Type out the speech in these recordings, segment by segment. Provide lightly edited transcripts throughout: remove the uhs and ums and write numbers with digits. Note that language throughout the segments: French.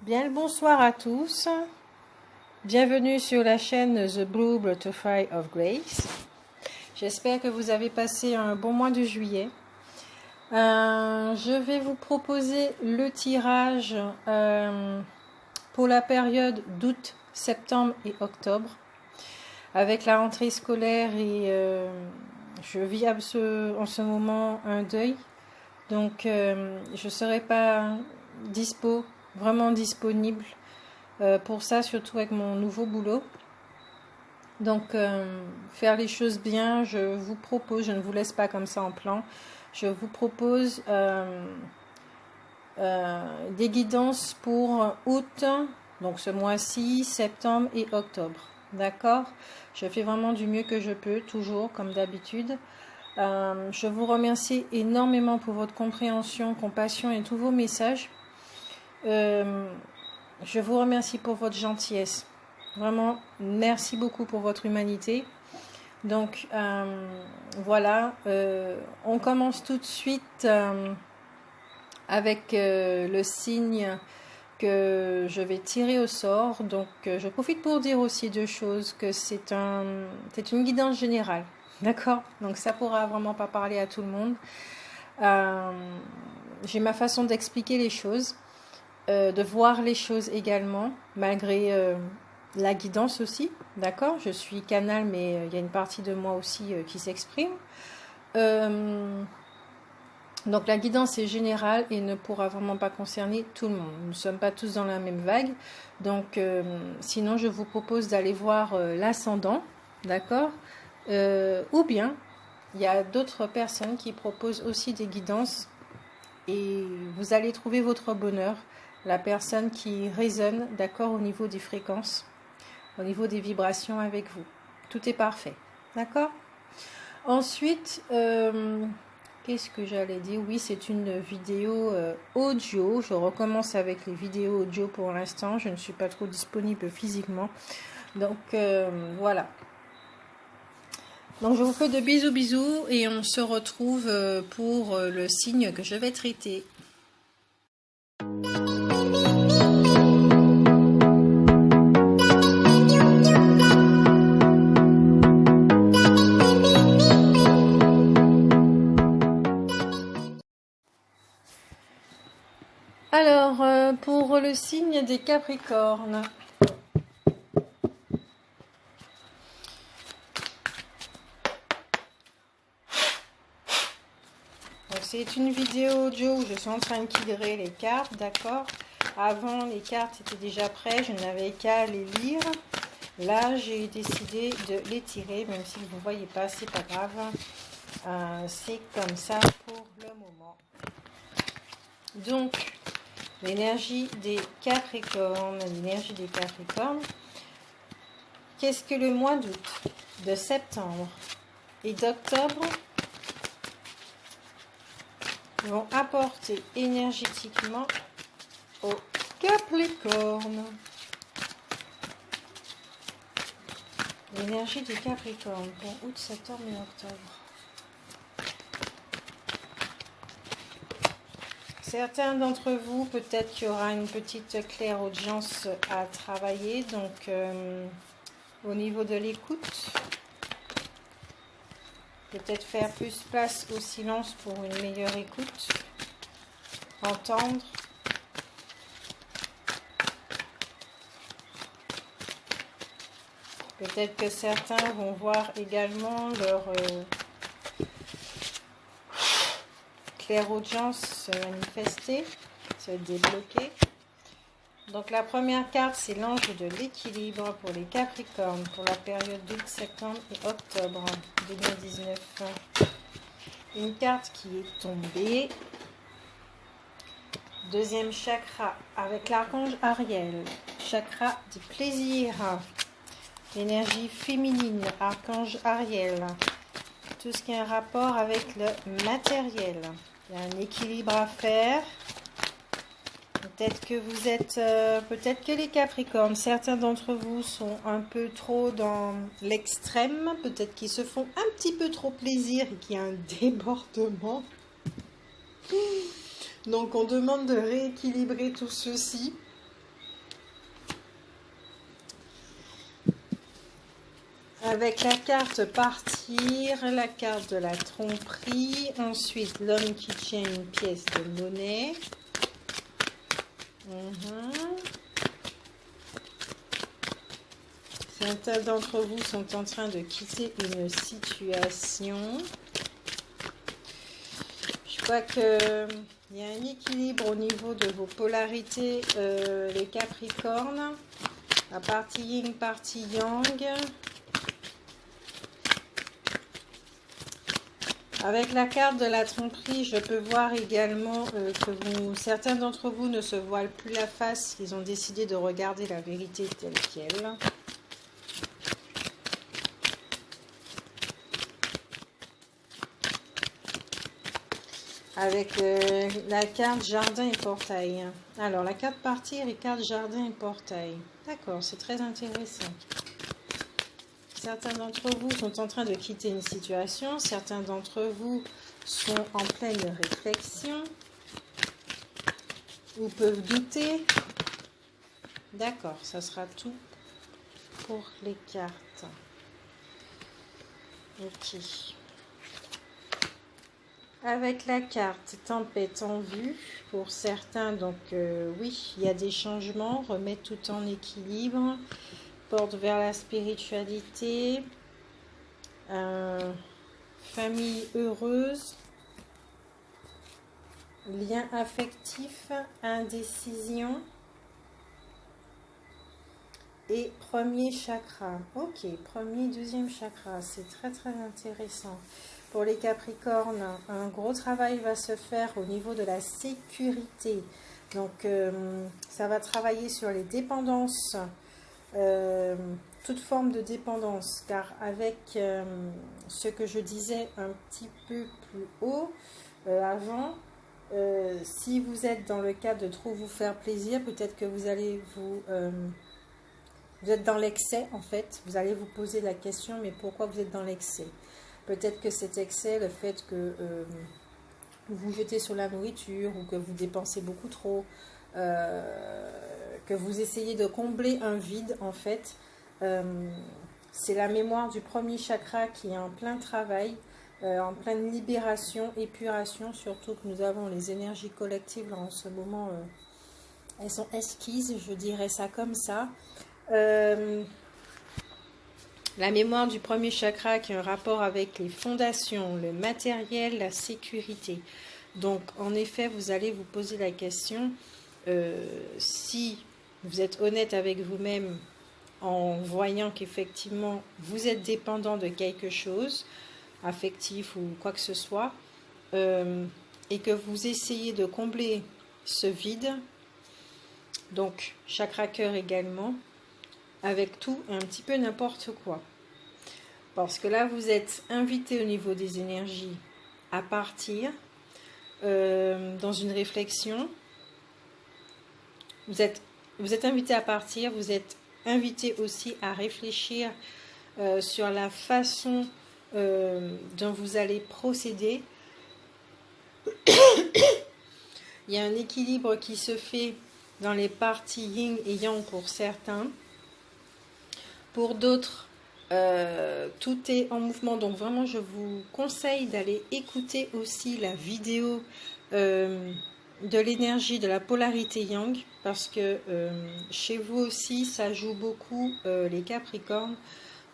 Bien le bonsoir à tous, bienvenue sur la chaîne The Blue Butterfly of Grace. J'espère que vous avez passé un bon mois de juillet. Je vais vous proposer le tirage pour la période d'août, septembre et octobre. Avec la rentrée scolaire et je vis en ce moment un deuil. Donc je ne serai pas vraiment disponible pour ça, surtout avec mon nouveau boulot. Donc faire les choses bien, je vous propose, je ne vous laisse pas comme ça en plan, je vous propose des guidances pour août, donc ce mois-ci, septembre et octobre. D'accord? Je fais vraiment du mieux que je peux, toujours comme d'habitude. Je vous remercie énormément pour votre compréhension, compassion et tous vos messages. Je vous remercie pour votre gentillesse. Vraiment, merci beaucoup pour votre humanité. Donc, voilà. On commence tout de suite avec le signe que je vais tirer au sort. Donc, je profite pour dire aussi deux choses, que c'est une guidance générale. D'accord? Donc, ça pourra vraiment pas parler à tout le monde. J'ai ma façon d'expliquer les choses. De voir les choses également, malgré la guidance aussi, d'accord? Je suis canal, mais il y a une partie de moi aussi qui s'exprime. Donc la guidance est générale et ne pourra vraiment pas concerner tout le monde. Nous ne sommes pas tous dans la même vague. Donc sinon, je vous propose d'aller voir l'ascendant, d'accord? Ou bien, il y a d'autres personnes qui proposent aussi des guidances et vous allez trouver votre bonheur. La personne qui résonne, d'accord, au niveau des fréquences, au niveau des vibrations avec vous. Tout est parfait, d'accord? Ensuite, qu'est-ce que j'allais dire? Oui, c'est une vidéo audio. Je recommence avec les vidéos audio pour l'instant. Je ne suis pas trop disponible physiquement. Donc, voilà. Donc, je vous fais de bisous et on se retrouve pour le signe que je vais traiter. Alors, pour le signe des Capricornes, c'est une vidéo audio où je suis en train de tirer les cartes, d'accord? Avant, les cartes étaient déjà prêtes, je n'avais qu'à les lire. Là, j'ai décidé de les tirer, même si vous ne voyez pas, c'est pas grave. C'est comme ça pour le moment. Donc, l'énergie des Capricornes, qu'est-ce que le mois d'août, de septembre et d'octobre vont apporter énergétiquement aux Capricornes? L'énergie des Capricornes pour août, septembre et octobre. Certains d'entre vous, peut-être qu'il y aura une petite clairaudience à travailler, donc au niveau de l'écoute, peut-être faire plus place au silence pour une meilleure écoute, entendre. Peut-être que certains vont voir également leur clairaudience se manifester, se débloquer. Donc la première carte, c'est l'ange de l'équilibre pour les Capricornes pour la période d'août, septembre et octobre 2019. Une carte qui est tombée. Deuxième chakra avec l'archange Ariel. Chakra du plaisir. L'énergie féminine, archange Ariel. Tout ce qui a un rapport avec le matériel. Il y a un équilibre à faire. Peut-être que vous êtes, peut-être que les Capricornes, certains d'entre vous sont un peu trop dans l'extrême, peut-être qu'ils se font un petit peu trop plaisir et qu'il y a un débordement. Donc on demande de rééquilibrer tout ceci. Avec la carte partir, la carte de la tromperie, ensuite l'homme qui tient une pièce de monnaie. Certains d'entre vous sont en train de quitter une situation. Je vois qu'il y a un équilibre au niveau de vos polarités, les Capricornes. La partie yin, partie yang. Avec la carte de la tromperie, je peux voir également que certains d'entre vous ne se voilent plus la face. Ils ont décidé de regarder la vérité telle qu'elle. Avec la carte jardin et portail. Alors, la carte partir et carte jardin et portail. D'accord, c'est très intéressant. Certains d'entre vous sont en train de quitter une situation. Certains d'entre vous sont en pleine réflexion ou peuvent douter. D'accord, ça sera tout pour les cartes. Ok. Avec la carte tempête en vue, pour certains, donc oui, il y a des changements, remettre tout en équilibre, porte vers la spiritualité, famille heureuse, lien affectif, indécision et premier chakra. Ok, premier, deuxième chakra, c'est très très intéressant. Pour les Capricornes, un gros travail va se faire au niveau de la sécurité. Donc, ça va travailler sur les dépendances, toute forme de dépendance. Car avec ce que je disais un petit peu plus haut, avant, si vous êtes dans le cas de trop vous faire plaisir, peut-être que vous allez vous êtes dans l'excès en fait. Vous allez vous poser la question, mais pourquoi vous êtes dans l'excès ? Peut-être que cet excès, le fait que vous vous jetez sur la nourriture ou que vous dépensez beaucoup trop, que vous essayez de combler un vide, en fait, c'est la mémoire du premier chakra qui est en plein travail, en pleine libération, épuration, surtout que nous avons les énergies collectives là, en ce moment, elles sont esquises, je dirais ça comme ça. La mémoire du premier chakra qui a un rapport avec les fondations, le matériel, la sécurité. Donc, en effet, vous allez vous poser la question, si vous êtes honnête avec vous-même en voyant qu'effectivement, vous êtes dépendant de quelque chose, affectif ou quoi que ce soit, et que vous essayez de combler ce vide, donc chakra cœur également, avec tout un petit peu n'importe quoi. Parce que là, vous êtes invité au niveau des énergies à partir dans une réflexion. Vous êtes invité à partir, vous êtes invité aussi à réfléchir sur la façon dont vous allez procéder. Il y a un équilibre qui se fait dans les parties yin et yang pour certains. Pour d'autres, tout est en mouvement. Donc vraiment, je vous conseille d'aller écouter aussi la vidéo de l'énergie, de la polarité yang. Parce que chez vous aussi, ça joue beaucoup les Capricornes.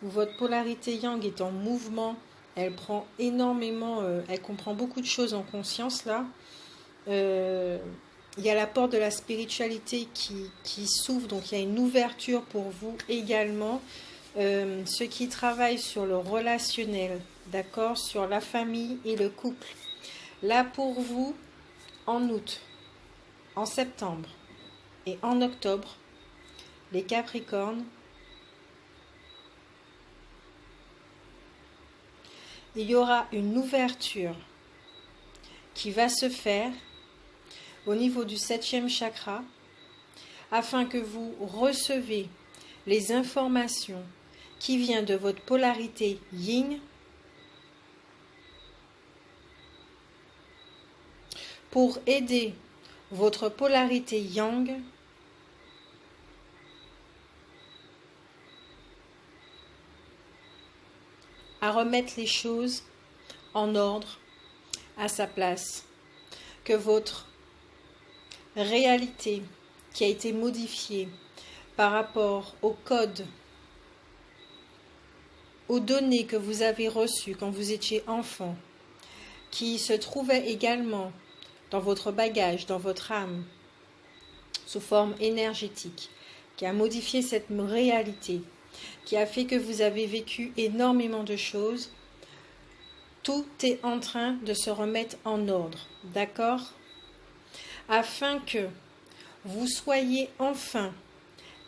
Où votre polarité yang est en mouvement. Elle prend énormément, elle comprend beaucoup de choses en conscience là. Il y a la porte de la spiritualité qui s'ouvre, donc il y a une ouverture pour vous également. Ceux qui travaillent sur le relationnel, d'accord, sur la famille et le couple. Là pour vous, en août, en septembre et en octobre, les Capricornes, il y aura une ouverture qui va se faire au niveau du 7e chakra, afin que vous recevez les informations qui viennent de votre polarité yin pour aider votre polarité yang à remettre les choses en ordre, à sa place, que votre réalité qui a été modifiée par rapport au code, aux données que vous avez reçues quand vous étiez enfant, qui se trouvaient également dans votre bagage, dans votre âme, sous forme énergétique, qui a modifié cette réalité, qui a fait que vous avez vécu énormément de choses, tout est en train de se remettre en ordre, d'accord? Afin que vous soyez enfin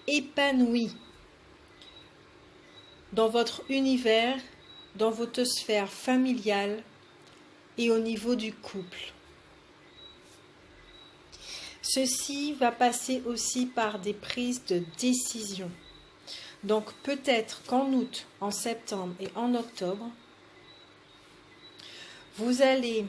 épanoui dans votre univers, dans votre sphère familiale et au niveau du couple. Ceci va passer aussi par des prises de décision. Donc peut-être qu'en août, en septembre et en octobre, vous allez,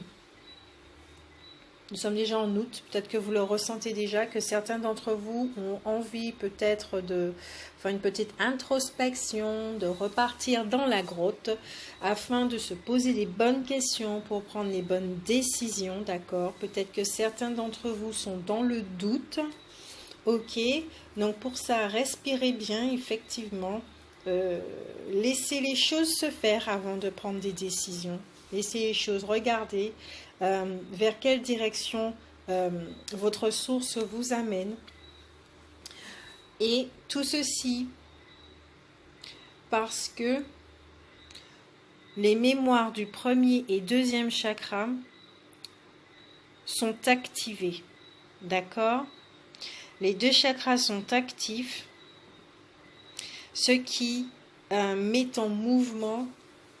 nous sommes déjà en août, peut-être que vous le ressentez déjà, que certains d'entre vous ont envie peut-être de faire une petite introspection, de repartir dans la grotte afin de se poser les bonnes questions pour prendre les bonnes décisions, d'accord? Peut-être que certains d'entre vous sont dans le doute. Ok, donc pour ça, respirez bien, effectivement. Laissez les choses se faire avant de prendre des décisions. Laissez les choses, regardez vers quelle direction votre source vous amène. Et tout ceci parce que les mémoires du premier et deuxième chakra sont activées. D'accord ? Les deux chakras sont actifs, ce qui met en mouvement,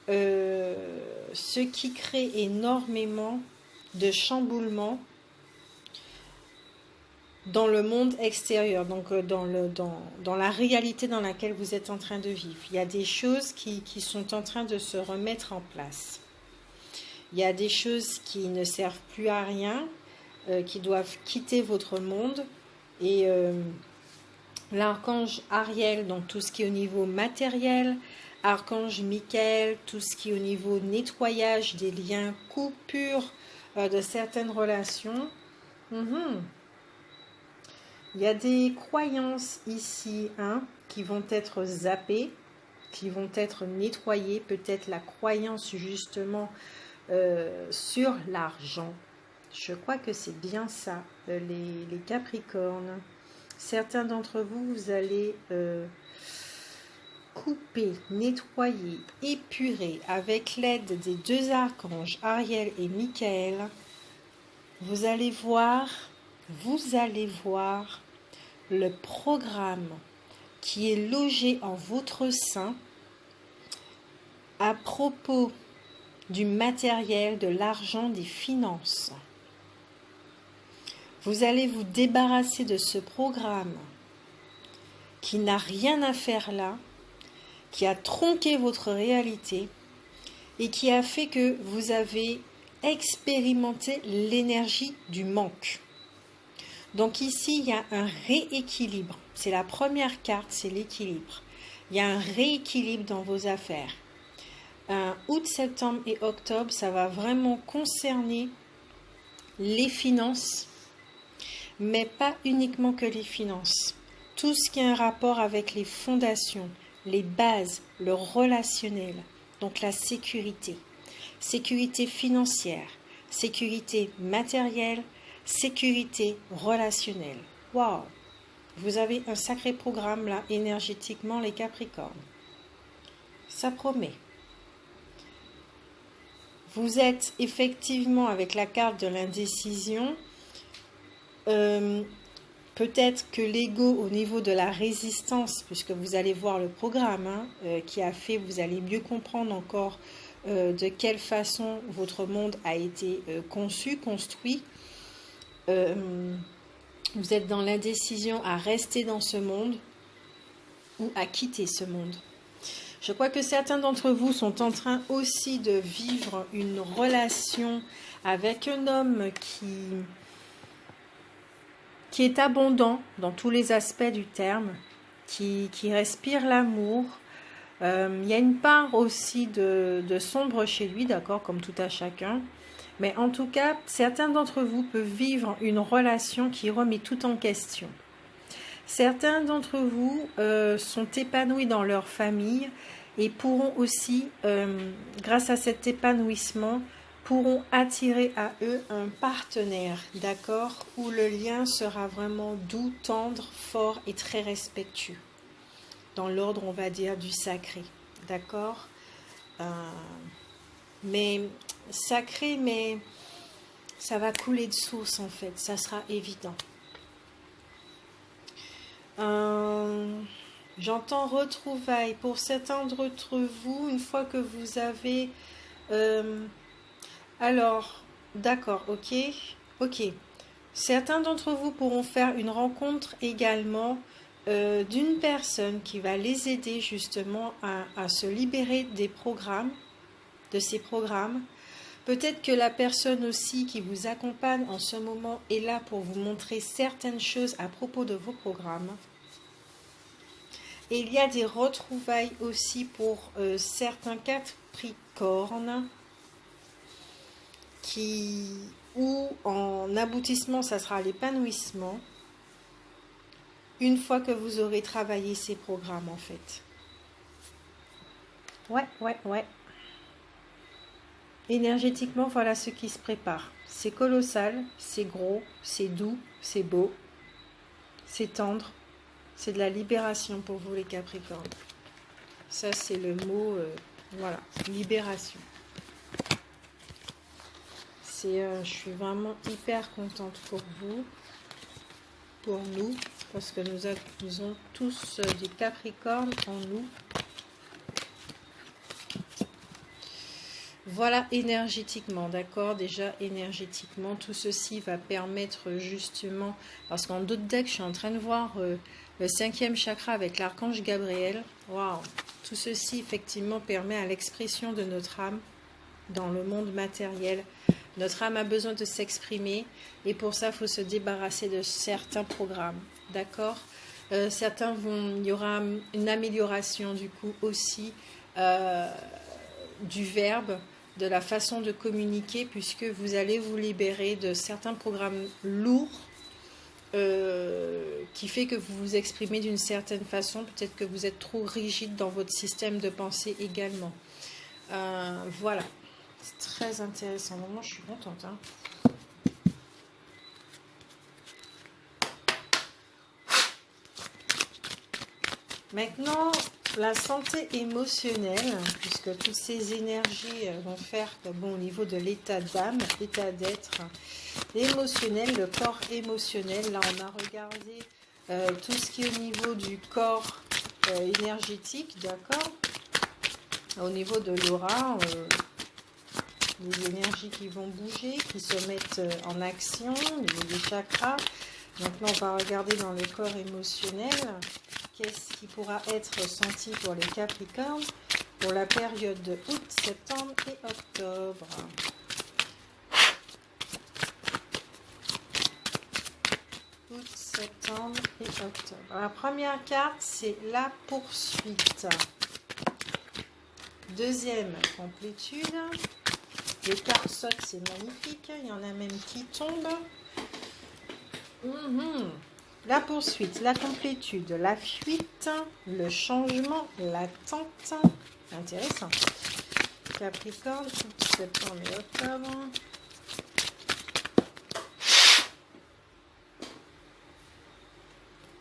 ce qui crée énormément de chamboulements dans le monde extérieur, donc dans la réalité dans laquelle vous êtes en train de vivre. Il y a des choses qui sont en train de se remettre en place. Il y a des choses qui ne servent plus à rien, qui doivent quitter votre monde. Et l'archange Ariel, donc tout ce qui est au niveau matériel, archange Michael, tout ce qui est au niveau nettoyage des liens, coupure de certaines relations. Il y a des croyances ici qui vont être zappées, qui vont être nettoyées, peut-être la croyance justement sur l'argent. Je crois que c'est bien ça, les Capricornes. Certains d'entre vous, vous allez couper, nettoyer, épurer avec l'aide des deux archanges, Ariel et Michael. Vous allez voir le programme qui est logé en votre sein à propos du matériel, de l'argent, des finances. Vous allez vous débarrasser de ce programme qui n'a rien à faire là, qui a tronqué votre réalité et qui a fait que vous avez expérimenté l'énergie du manque. Donc ici, il y a un rééquilibre. C'est la première carte, c'est l'équilibre. Il y a un rééquilibre dans vos affaires. Août, septembre et octobre, ça va vraiment concerner les finances, mais pas uniquement que les finances. Tout ce qui a un rapport avec les fondations, les bases, le relationnel, donc la sécurité. Sécurité financière, sécurité matérielle, sécurité relationnelle. Waouh! Vous avez un sacré programme là, énergétiquement, les Capricornes. Ça promet. Vous êtes effectivement avec la carte de l'indécision. Peut-être que l'ego au niveau de la résistance, puisque vous allez voir le programme qui a fait, vous allez mieux comprendre encore de quelle façon votre monde a été conçu, construit. Vous êtes dans l'indécision à rester dans ce monde ou à quitter ce monde. Je crois que certains d'entre vous sont en train aussi de vivre une relation avec un homme qui est abondant dans tous les aspects du terme, qui respire l'amour, Il y a une part aussi de sombre chez lui, d'accord, comme tout à chacun. Mais en tout cas, certains d'entre vous peuvent vivre une relation qui remet tout en question. Certains d'entre vous sont épanouis dans leur famille et pourront aussi, grâce à cet épanouissement, pourront attirer à eux un partenaire, d'accord, où le lien sera vraiment doux, tendre, fort et très respectueux, dans l'ordre, on va dire, du sacré, d'accord, mais sacré, mais ça va couler de source en fait, ça sera évident. J'entends retrouvailles. Pour certains d'entre vous, une fois que vous avez... alors, d'accord, ok. Certains d'entre vous pourront faire une rencontre également d'une personne qui va les aider justement à se libérer des programmes, de ces programmes. Peut-être que la personne aussi qui vous accompagne en ce moment est là pour vous montrer certaines choses à propos de vos programmes. Et il y a des retrouvailles aussi pour certains Capricornes où en aboutissement, ça sera l'épanouissement une fois que vous aurez travaillé ces programmes en fait. Ouais. Énergétiquement, voilà ce qui se prépare. C'est colossal, c'est gros, c'est doux, c'est beau, c'est tendre, c'est de la libération pour vous les Capricornes. Ça, c'est le mot, voilà, libération. Je suis vraiment hyper contente pour vous, pour nous, parce que nous avons tous des Capricornes en nous. Voilà, énergétiquement, d'accord, déjà énergétiquement, tout ceci va permettre justement, parce qu'en d'autres decks, je suis en train de voir le 5e chakra avec l'archange Gabriel. Waouh, tout ceci effectivement permet à l'expression de notre âme dans le monde matériel. Notre âme a besoin de s'exprimer et pour ça, il faut se débarrasser de certains programmes, d'accord. Il y aura une amélioration du coup aussi du verbe, de la façon de communiquer, puisque vous allez vous libérer de certains programmes lourds qui fait que vous vous exprimez d'une certaine façon. Peut-être que vous êtes trop rigide dans votre système de pensée également. Voilà, c'est très intéressant. Moi, je suis contente. Maintenant, la santé émotionnelle, puisque toutes ces énergies vont faire que, bon, au niveau de l'état d'âme, l'état d'être émotionnel, le corps émotionnel, là on a regardé tout ce qui est au niveau du corps énergétique, d'accord, au niveau de l'aura, les énergies qui vont bouger, qui se mettent en action, les chakras. Donc là on va regarder dans le corps émotionnel. Qu'est-ce qui pourra être ressenti pour les Capricornes pour la période de août, septembre et octobre. Août, septembre et octobre. La première carte, c'est la poursuite. Deuxième, complétude. Les cartes sautent, c'est magnifique. Il y en a même qui tombent. La poursuite, la complétude, la fuite, le changement, l'attente. Intéressant. Capricorne, septembre et octobre.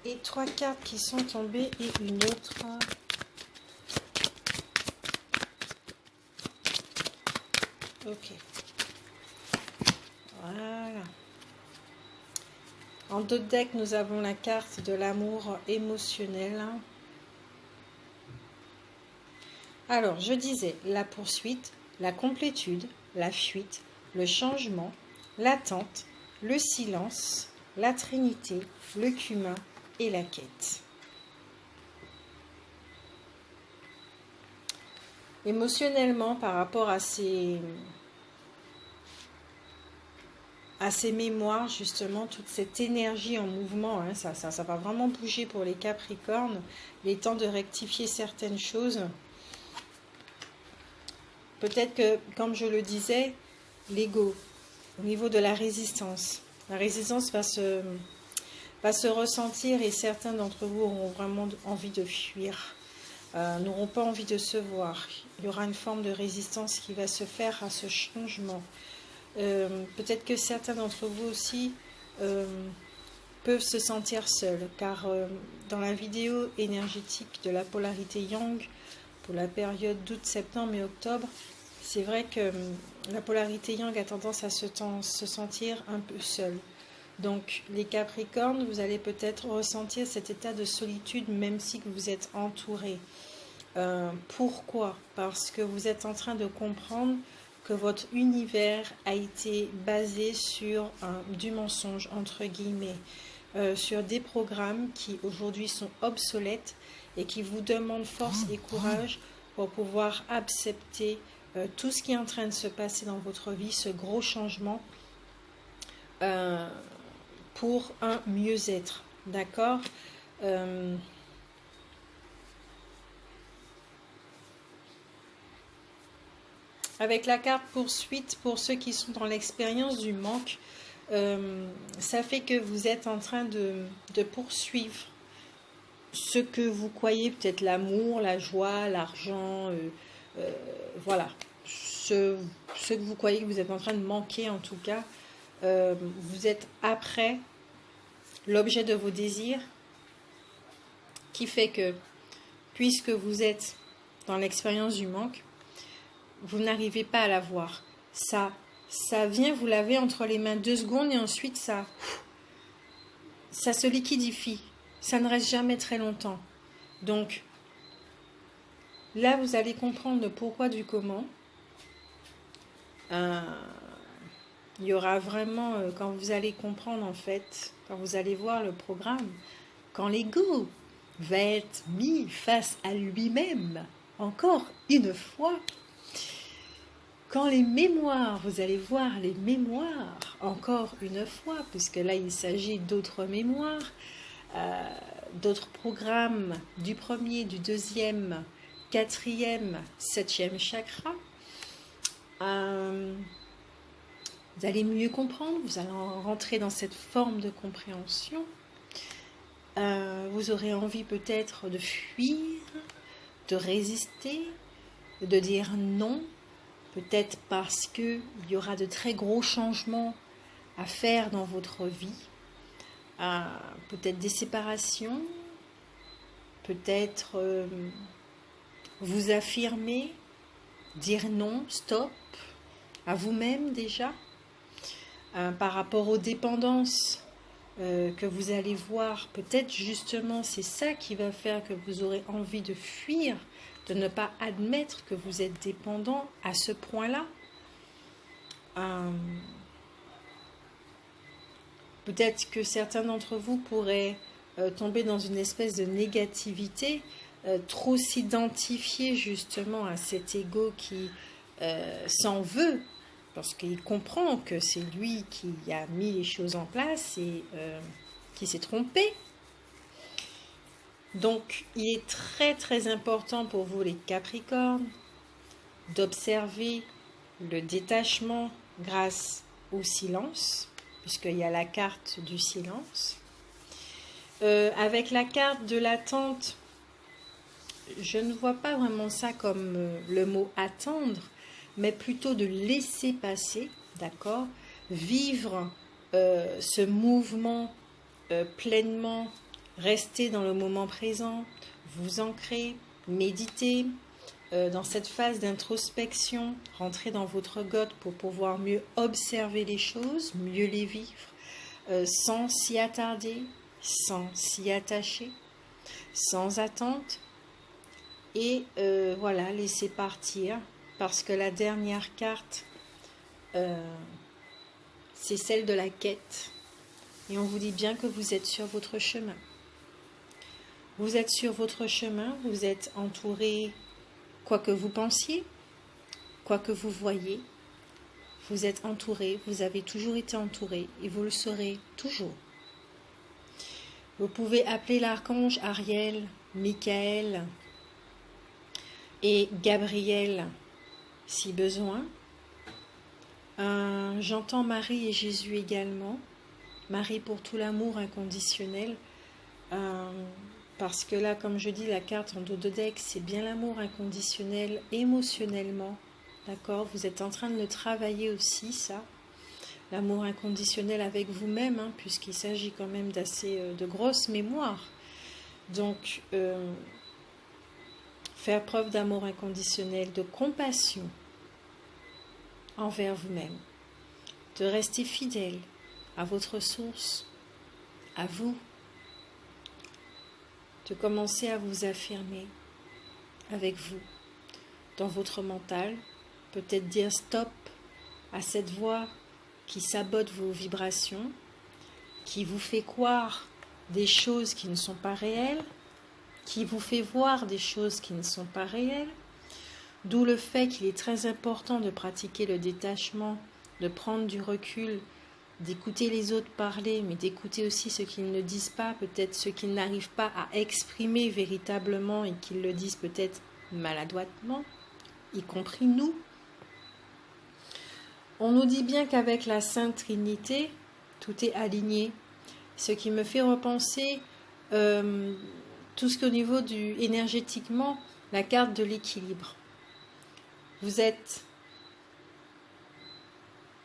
Et 3 cartes qui sont tombées et une autre. Ok. Voilà. En deux decks, nous avons la carte de l'amour émotionnel. Alors, je disais la poursuite, la complétude, la fuite, le changement, l'attente, le silence, la trinité, le cumin et la quête. Émotionnellement, par rapport à à ces mémoires, justement, toute cette énergie en mouvement, hein, ça va vraiment bouger pour les Capricornes. Il est temps de rectifier certaines choses. Peut-être que, comme je le disais, l'ego, au niveau de la résistance va se ressentir et certains d'entre vous auront vraiment envie de fuir, n'auront pas envie de se voir. Il y aura une forme de résistance qui va se faire à ce changement. Peut-être que certains d'entre vous aussi peuvent se sentir seuls, car dans la vidéo énergétique de la polarité Yang, pour la période d'août, septembre et octobre, c'est vrai que la polarité Yang a tendance à se sentir un peu seul. Donc les Capricornes, vous allez peut-être ressentir cet état de solitude même si vous êtes entouré. Pourquoi? Parce que vous êtes en train de comprendre que votre univers a été basé sur du mensonge, entre guillemets, sur des programmes qui aujourd'hui sont obsolètes et qui vous demandent force et courage pour pouvoir accepter tout ce qui est en train de se passer dans votre vie, ce gros changement pour un mieux-être, d'accord? Avec la carte poursuite, pour ceux qui sont dans l'expérience du manque, ça fait que vous êtes en train de poursuivre ce que vous croyez peut-être l'amour, la joie, l'argent, voilà. Ce que vous croyez que vous êtes en train de manquer en tout cas, vous êtes après l'objet de vos désirs, qui fait que, puisque vous êtes dans l'expérience du manque, vous n'arrivez pas à la voir. Ça vient, vous l'avez entre les mains 2 secondes et ensuite ça se liquidifie. Ça ne reste jamais très longtemps. Donc, là, vous allez comprendre le pourquoi du comment. Il y aura vraiment, quand vous allez comprendre en fait, quand vous allez voir le programme, quand l'ego va être mis face à lui-même, encore une fois, quand les mémoires, vous allez voir les mémoires, encore une fois, puisque là il s'agit d'autres mémoires, d'autres programmes, du premier, du deuxième, 4e, 7e chakra, vous allez mieux comprendre, vous allez rentrer dans cette forme de compréhension. Vous aurez envie peut-être de fuir, de résister, de dire non, peut-être parce qu'il y aura de très gros changements à faire dans votre vie, peut-être des séparations, peut-être vous affirmer, dire non, stop, à vous-même déjà, par rapport aux dépendances que vous allez voir, peut-être justement c'est ça qui va faire que vous aurez envie de fuir, de ne pas admettre que vous êtes dépendant à ce point-là. Peut-être que certains d'entre vous pourraient tomber dans une espèce de négativité, trop s'identifier justement à cet ego qui s'en veut, parce qu'il comprend que c'est lui qui a mis les choses en place et qui s'est trompé. Donc, il est très très important pour vous les Capricornes d'observer le détachement grâce au silence, puisqu'il y a la carte du silence. Avec la carte de l'attente, je ne vois pas vraiment ça comme le mot attendre, mais plutôt de laisser passer, d'accord? Vivre ce mouvement pleinement, rester dans le moment présent, vous ancrer, méditer, dans cette phase d'introspection, rentrer dans votre grotte pour pouvoir mieux observer les choses, mieux les vivre, sans s'y attarder, sans s'y attacher, sans attente, et voilà, laisser partir, parce que la dernière carte, c'est celle de la quête, et on vous dit bien que vous êtes sur votre chemin. Vous êtes sur votre chemin, vous êtes entouré, quoi que vous pensiez, quoi que vous voyez, Vous êtes entouré, vous avez toujours été entouré et vous le serez toujours. Vous pouvez appeler l'archange Ariel, Michael et Gabriel si besoin. J'entends Marie et Jésus également. Marie pour tout l'amour inconditionnel. Parce que là, comme je dis, la carte en dos de deck, c'est bien l'amour inconditionnel émotionnellement. D'accord? Vous êtes en train de le travailler aussi, ça. L'amour inconditionnel avec vous-même, hein, puisqu'il s'agit quand même d'assez de grosses mémoires. Donc, faire preuve d'amour inconditionnel, de compassion envers vous-même, de rester fidèle à votre source, à vous, de commencer à vous affirmer avec vous, dans votre mental, peut-être dire stop à cette voix qui sabote vos vibrations, qui vous fait croire des choses qui ne sont pas réelles, qui vous fait voir des choses qui ne sont pas réelles, d'où le fait qu'il est très important de pratiquer le détachement, de prendre du recul, d'écouter les autres parler, mais d'écouter aussi ce qu'ils ne disent pas, peut-être ce qu'ils n'arrivent pas à exprimer véritablement et qu'ils le disent peut-être maladroitement, y compris nous. On nous dit bien qu'avec la Sainte Trinité, tout est aligné, ce qui me fait repenser tout ce qu'au niveau du énergétiquement, la carte de l'équilibre. Vous êtes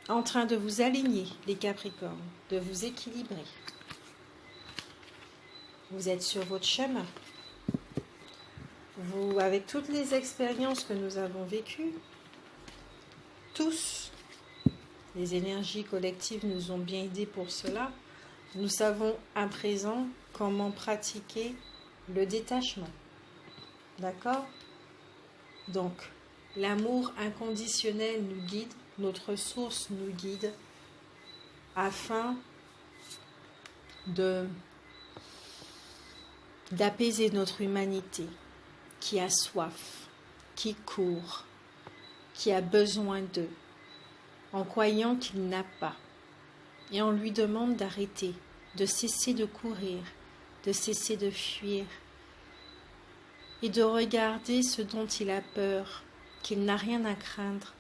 en train de vous aligner, les Capricornes, de vous équilibrer. Vous êtes sur votre chemin. Vous, avec toutes les expériences que nous avons vécues, tous, les énergies collectives nous ont bien aidés pour cela. Nous savons à présent comment pratiquer le détachement. D'accord? Donc, l'amour inconditionnel nous guide, notre source nous guide, afin d'apaiser notre humanité qui a soif, qui court, qui a besoin d'eux, en croyant qu'il n'a pas. Et on lui demande d'arrêter, de cesser de courir, de cesser de fuir, et de regarder ce dont il a peur, qu'il n'a rien à craindre,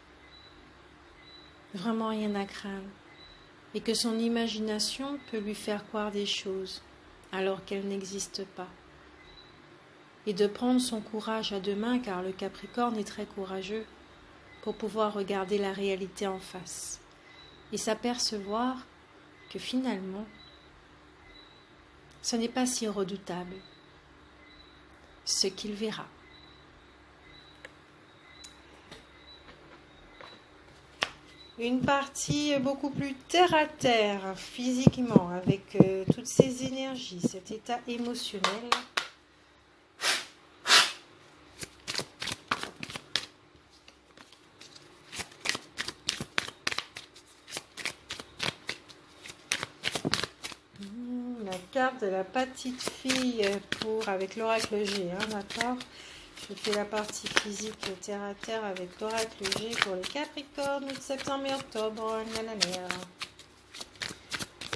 vraiment rien à craindre, et que son imagination peut lui faire croire des choses alors qu'elles n'existent pas. Et de prendre son courage à deux mains, car le Capricorne est très courageux, pour pouvoir regarder la réalité en face et s'apercevoir que finalement, ce n'est pas si redoutable ce qu'il verra. Une partie beaucoup plus terre à terre, physiquement, avec toutes ces énergies, cet état émotionnel. La carte de la petite fille avec l'oracle G, hein, d'accord? Je fais la partie physique terre à terre avec l'oracle G pour les Capricornes, de septembre et octobre. Nanana.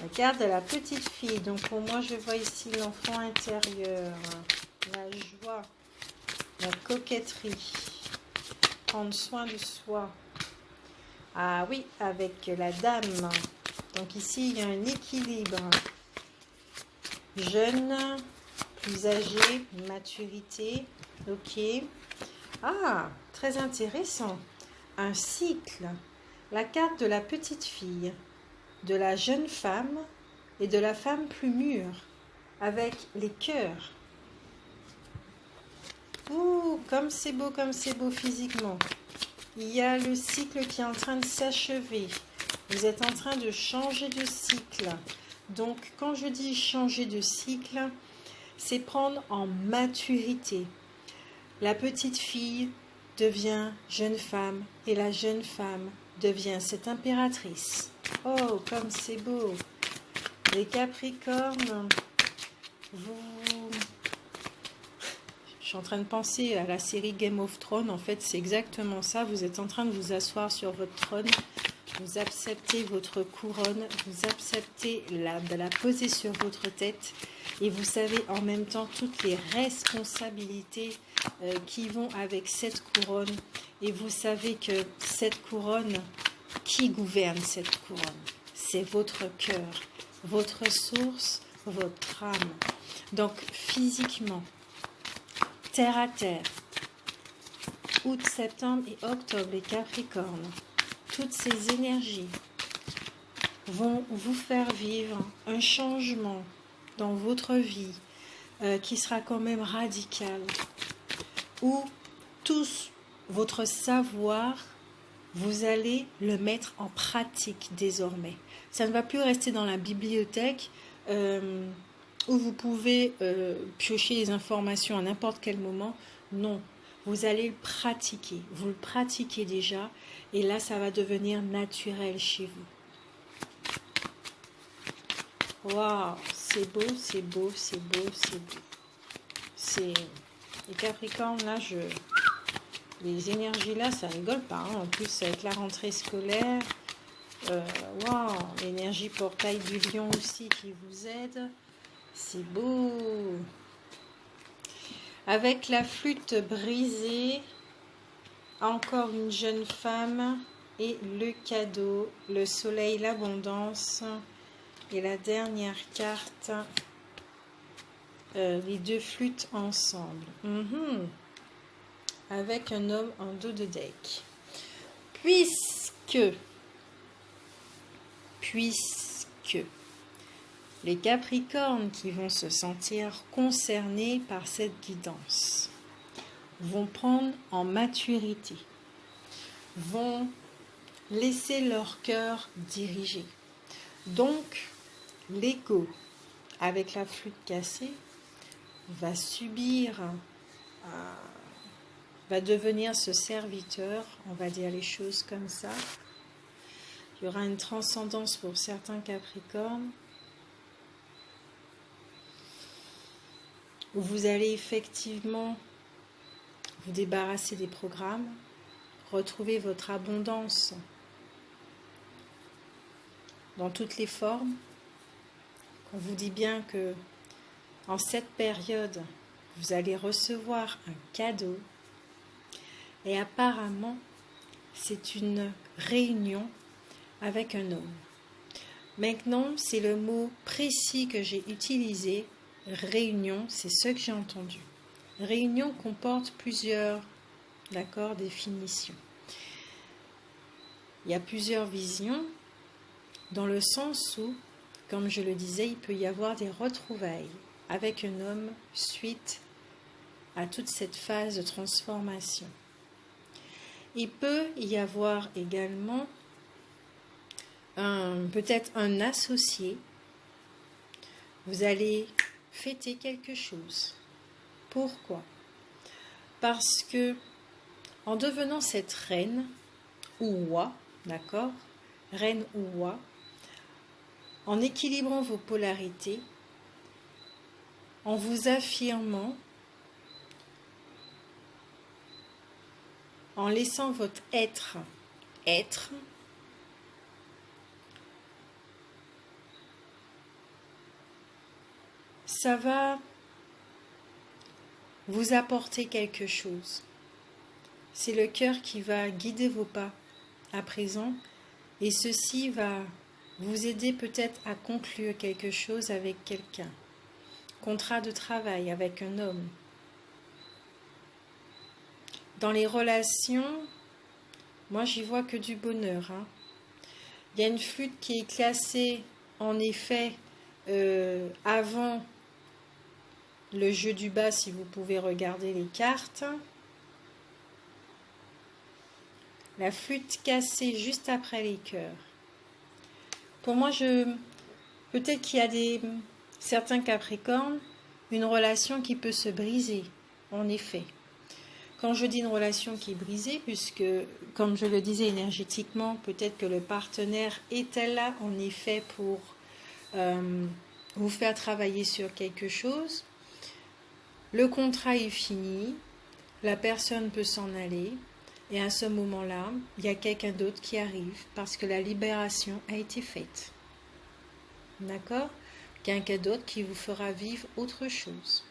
La carte de la petite fille. Donc pour moi, je vois ici l'enfant intérieur, la joie, la coquetterie, prendre soin de soi. Ah oui, avec la dame. Donc ici, il y a un équilibre. Jeune, plus âgé, maturité. Ok. Ah, très intéressant. Un cycle. La carte de la petite fille, de la jeune femme et de la femme plus mûre, avec les cœurs. Ouh, comme c'est beau physiquement. Il y a le cycle qui est en train de s'achever. Vous êtes en train de changer de cycle. Donc, quand je dis changer de cycle, c'est prendre en maturité. La petite fille devient jeune femme et la jeune femme devient cette impératrice. Oh, comme c'est beau! Les Capricornes, je suis en train de penser à la série Game of Thrones. En fait, c'est exactement ça. Vous êtes en train de vous asseoir sur votre trône. vous acceptez votre couronne, vous acceptez de la poser sur votre tête et vous savez en même temps toutes les responsabilités qui vont avec cette couronne. Et vous savez que cette couronne, qui gouverne cette couronne? C'est votre cœur, votre source, votre âme. Donc physiquement, terre à terre, août, septembre et octobre, les Capricornes, toutes ces énergies vont vous faire vivre un changement dans votre vie qui sera quand même radical, où tout votre savoir, vous allez le mettre en pratique désormais. Ça ne va plus rester dans la bibliothèque où vous pouvez piocher les informations à n'importe quel moment. Non, vous allez le pratiquer. Vous le pratiquez déjà et là, ça va devenir naturel chez vous. Waouh, c'est beau, c'est beau, c'est beau, c'est beau. C'est les Capricornes, là, les énergies là, ça rigole pas. Hein. En plus, avec la rentrée scolaire, waouh, l'énergie portail du lion aussi qui vous aide. C'est beau. Avec la flûte brisée, encore une jeune femme et le cadeau, le soleil, l'abondance. Et la dernière carte, les deux flûtes ensemble. Avec un homme en dos de deck. Puisque les Capricornes qui vont se sentir concernés par cette guidance vont prendre en maturité, vont laisser leur cœur diriger. Donc, l'ego, avec la flûte cassée, va subir, va devenir ce serviteur, on va dire les choses comme ça. Il y aura une transcendance pour certains Capricornes, où vous allez effectivement vous débarrasser des programmes, retrouver votre abondance dans toutes les formes. On vous dit bien que en cette période, vous allez recevoir un cadeau et apparemment, c'est une réunion avec un homme. Maintenant, c'est le mot précis que j'ai utilisé. Réunion, c'est ce que j'ai entendu. Réunion comporte plusieurs, définitions. Il y a plusieurs visions, dans le sens où, comme je le disais, il peut y avoir des retrouvailles avec un homme suite à toute cette phase de transformation. Il peut y avoir également peut-être un associé. Vous allez fêter quelque chose. Pourquoi? Parce que en devenant cette reine ou roi, reine ou roi, en équilibrant vos polarités, en vous affirmant, en laissant votre être, ça va vous apporter quelque chose. C'est le cœur qui va guider vos pas à présent et ceci va vous aider peut-être à conclure quelque chose avec quelqu'un. Contrat de travail avec un homme. Dans les relations, moi j'y vois que du bonheur. Il y a une flûte qui est classée en effet avant le jeu du bas, si vous pouvez regarder les cartes. La flûte cassée juste après les cœurs. Pour moi, peut-être qu'il y a certains Capricornes, une relation qui peut se briser, en effet. Quand je dis une relation qui est brisée, puisque, comme je le disais énergétiquement, peut-être que le partenaire était là, en effet, pour vous faire travailler sur quelque chose. Le contrat est fini, la personne peut s'en aller, Et à ce moment-là, il y a quelqu'un d'autre qui arrive parce que la libération a été faite. D'accord? Quelqu'un d'autre qui vous fera vivre autre chose.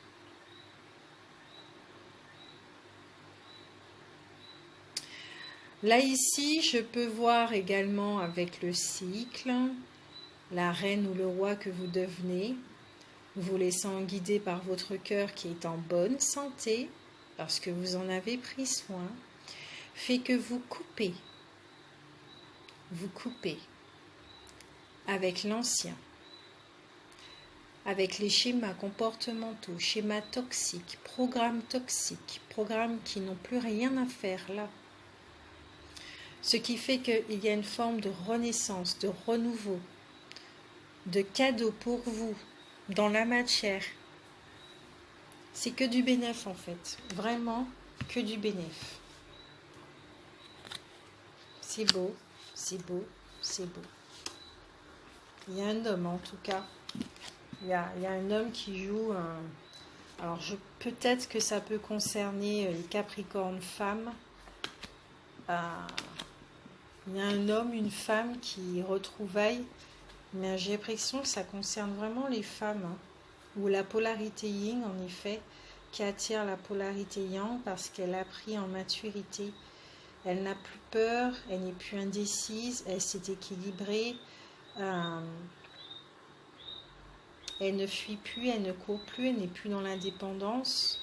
Là, ici, je peux voir également avec le cycle, la reine ou le roi que vous devenez, vous laissant guider par votre cœur qui est en bonne santé, parce que vous en avez pris soin, fait que vous coupez avec l'ancien, avec les schémas comportementaux, schémas toxiques, programmes qui n'ont plus rien à faire là. Ce qui fait qu'il y a une forme de renaissance, de renouveau, de cadeau pour vous dans la matière. C'est que du bénéf en fait, vraiment que du bénéf. C'est beau, c'est beau, c'est beau. Il y a un homme en tout cas. Il y a un homme qui joue un... Alors peut-être que ça peut concerner les Capricornes femmes. Il y a un homme, une femme qui retrouvaille, mais j'ai l'impression que ça concerne vraiment les femmes, hein, ou la polarité yin en effet, qui attire la polarité yang parce qu'elle a pris en maturité. Elle n'a plus peur, elle n'est plus indécise, elle s'est équilibrée, elle ne fuit plus, elle ne court plus, elle n'est plus dans l'indépendance.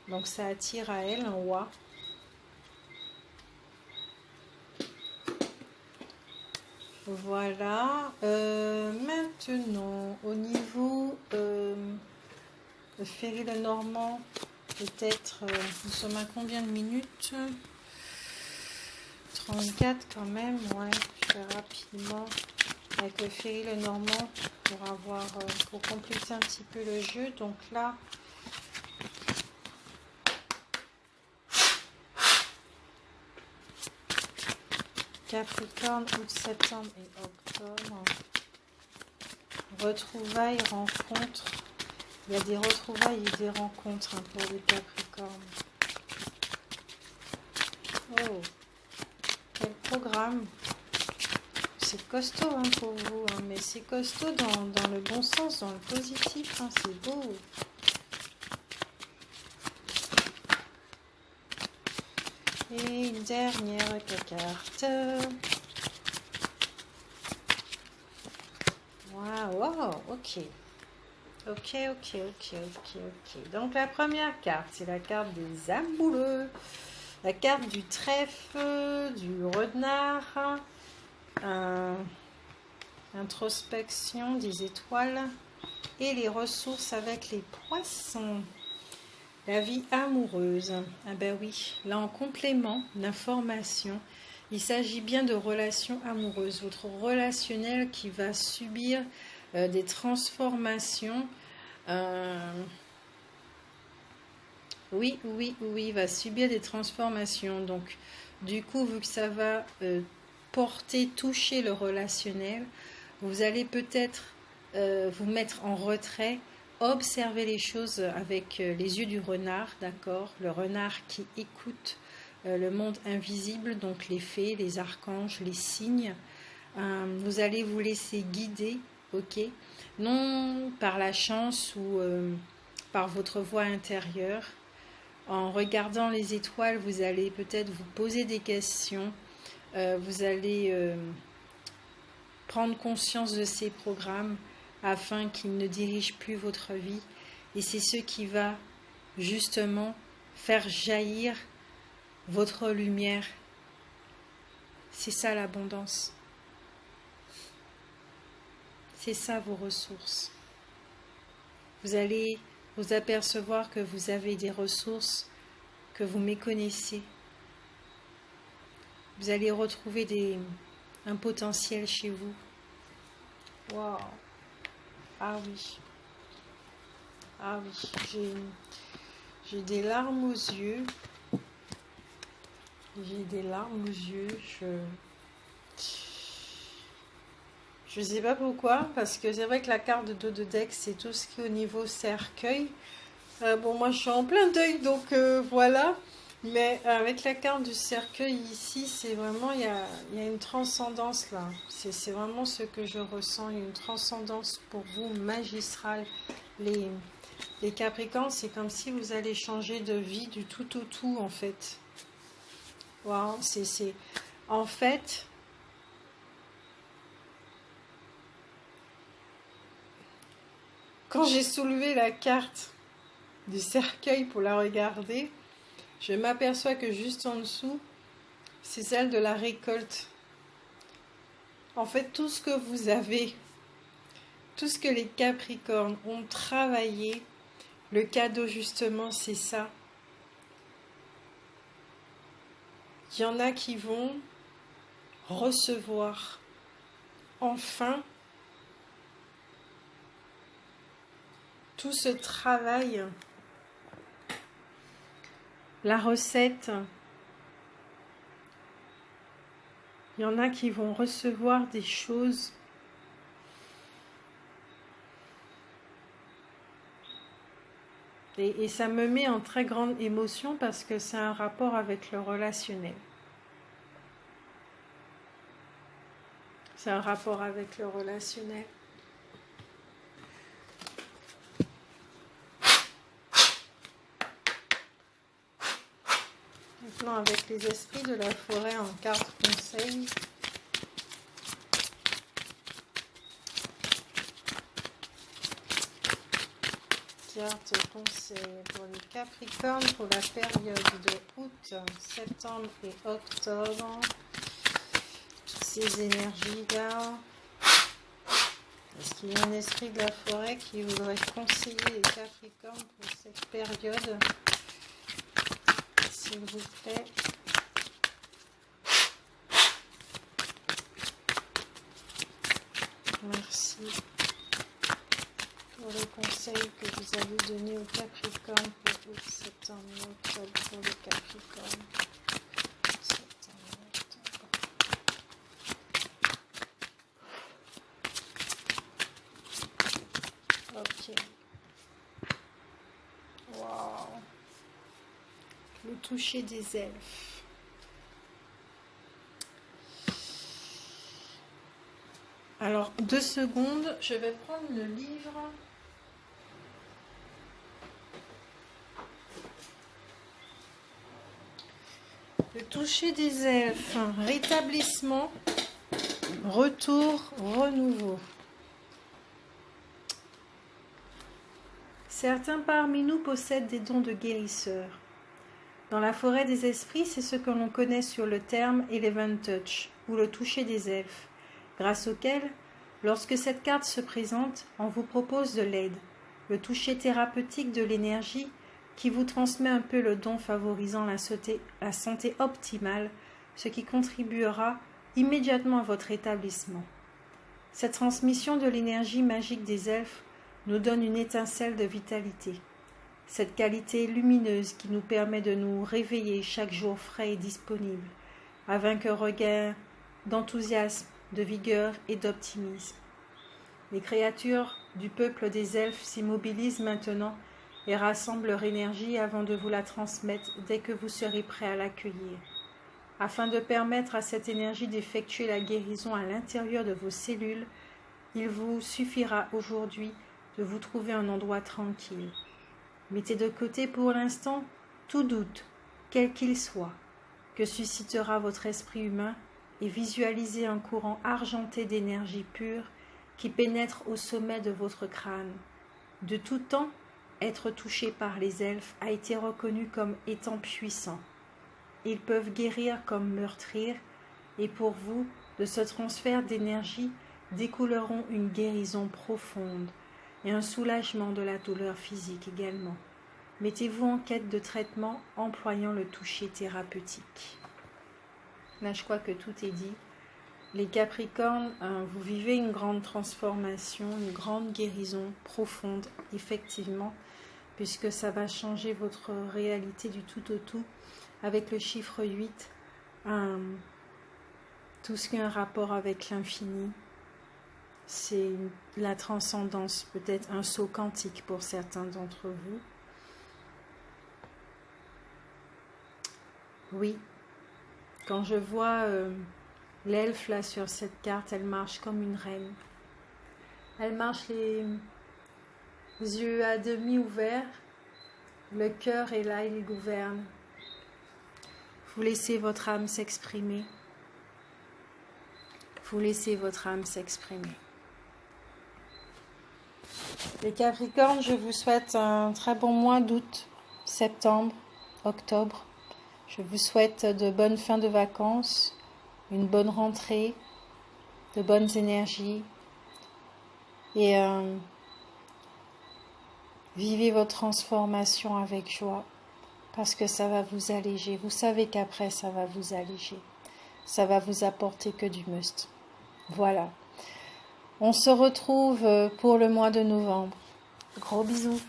Donc ça attire à elle un roi. Voilà. Maintenant, au niveau de Ferry-le-Normand, peut-être, nous sommes à combien de minutes? 34 quand même, ouais, je fais rapidement avec le Ferry-le-Normand pour compléter un petit peu le jeu. Donc là, Capricorne, août, septembre et octobre. Retrouvailles, rencontres. Il y a des retrouvailles et des rencontres hein, pour le Capricorne. Oh, quel programme! C'est costaud hein, pour vous, hein, mais c'est costaud dans le bon sens, dans le positif. Hein, c'est beau. Et une dernière carte. Wow, ok. Ok. Donc la première carte, c'est la carte des amoureux. La carte du trèfle, du renard. Introspection des étoiles. Et les ressources avec les poissons. La vie amoureuse, ah ben oui, là en complément d'information, il s'agit bien de relations amoureuses, votre relationnel qui va subir des transformations, oui, va subir des transformations, donc du coup, vu que ça va toucher le relationnel, vous allez peut-être vous mettre en retrait, observer les choses avec les yeux du renard, d'accord? Le renard qui écoute le monde invisible, donc les fées, les archanges, les signes. Vous allez vous laisser guider, ok? Non par la chance ou par votre voix intérieure. En regardant les étoiles, vous allez peut-être vous poser des questions. Vous allez prendre conscience de ces programmes afin qu'il ne dirige plus votre vie. Et c'est ce qui va justement faire jaillir votre lumière. C'est ça l'abondance. C'est ça vos ressources. Vous allez vous apercevoir que vous avez des ressources que vous méconnaissez. Vous allez retrouver un potentiel chez vous. Waouh! Ah oui, j'ai des larmes aux yeux. Je sais pas pourquoi, parce que c'est vrai que la carte de dos de deck, c'est tout ce qui est au niveau cercueil. Bon, moi je suis en plein deuil, donc voilà. Mais avec la carte du cercueil ici, c'est vraiment, il y a une transcendance là. C'est vraiment ce que je ressens, une transcendance pour vous magistrale. Les, les Capricornes, c'est comme si vous allez changer de vie du tout au tout en fait. Wow, en fait, quand j'ai soulevé la carte du cercueil pour la regarder, je m'aperçois que juste en dessous, c'est celle de la récolte. En fait, tout ce que vous avez, tout ce que les Capricornes ont travaillé, le cadeau justement, c'est ça. Il y en a qui vont recevoir enfin tout ce travail, la recette. Il y en a qui vont recevoir des choses et ça me met en très grande émotion parce que c'est un rapport avec le relationnel. C'est un rapport avec le relationnel. Maintenant, avec les esprits de la forêt en carte conseil. Carte conseil pour les Capricornes pour la période de août, septembre et octobre. Toutes ces énergies-là. Est-ce qu'il y a un esprit de la forêt qui voudrait conseiller les Capricornes pour cette période? S'il vous plaît. Merci pour le conseil que vous avez donné aux Capricornes pour août, septembre et octobre pour les Capricornes. Septembre, octobre. Ok. Wow. Le toucher des elfes. Alors, 2 secondes, je vais prendre le livre. Le toucher des elfes, rétablissement, retour, renouveau. Certains parmi nous possèdent des dons de guérisseurs. Dans la forêt des esprits, c'est ce que l'on connaît sur le terme Eleven Touch, ou le toucher des elfes, grâce auquel, lorsque cette carte se présente, on vous propose de l'aide, le toucher thérapeutique de l'énergie qui vous transmet un peu le don favorisant la santé optimale, ce qui contribuera immédiatement à votre établissement. Cette transmission de l'énergie magique des elfes nous donne une étincelle de vitalité. Cette qualité lumineuse qui nous permet de nous réveiller chaque jour frais et disponible, avec un regain d'enthousiasme, de vigueur et d'optimisme. Les créatures du peuple des elfes s'immobilisent maintenant et rassemblent leur énergie avant de vous la transmettre dès que vous serez prêt à l'accueillir. Afin de permettre à cette énergie d'effectuer la guérison à l'intérieur de vos cellules, il vous suffira aujourd'hui de vous trouver un endroit tranquille. Mettez de côté pour l'instant tout doute, quel qu'il soit, que suscitera votre esprit humain et visualisez un courant argenté d'énergie pure qui pénètre au sommet de votre crâne. De tout temps, être touché par les elfes a été reconnu comme étant puissant. Ils peuvent guérir comme meurtrir, et pour vous, de ce transfert d'énergie découleront une guérison profonde et un soulagement de la douleur physique également. Mettez-vous en quête de traitement employant le toucher thérapeutique. Là, je crois que tout est dit. Les Capricornes, vous vivez une grande transformation, une grande guérison profonde, effectivement, puisque ça va changer votre réalité du tout au tout. Avec le chiffre 8, tout ce qui a un rapport avec l'infini, c'est la transcendance, peut-être un saut quantique pour certains d'entre vous. Oui, quand je vois l'elfe là sur cette carte, elle marche comme une reine. Elle marche les yeux à demi ouverts, le cœur est là, il gouverne. Vous laissez votre âme s'exprimer. Vous laissez votre âme s'exprimer. Les Capricornes, je vous souhaite un très bon mois d'août, septembre, octobre. Je vous souhaite de bonnes fins de vacances, une bonne rentrée, de bonnes énergies. Et vivez votre transformation avec joie, parce que ça va vous alléger. Vous savez qu'après, ça va vous alléger. Ça va vous apporter que du must. Voilà. On se retrouve pour le mois de novembre. Gros bisous.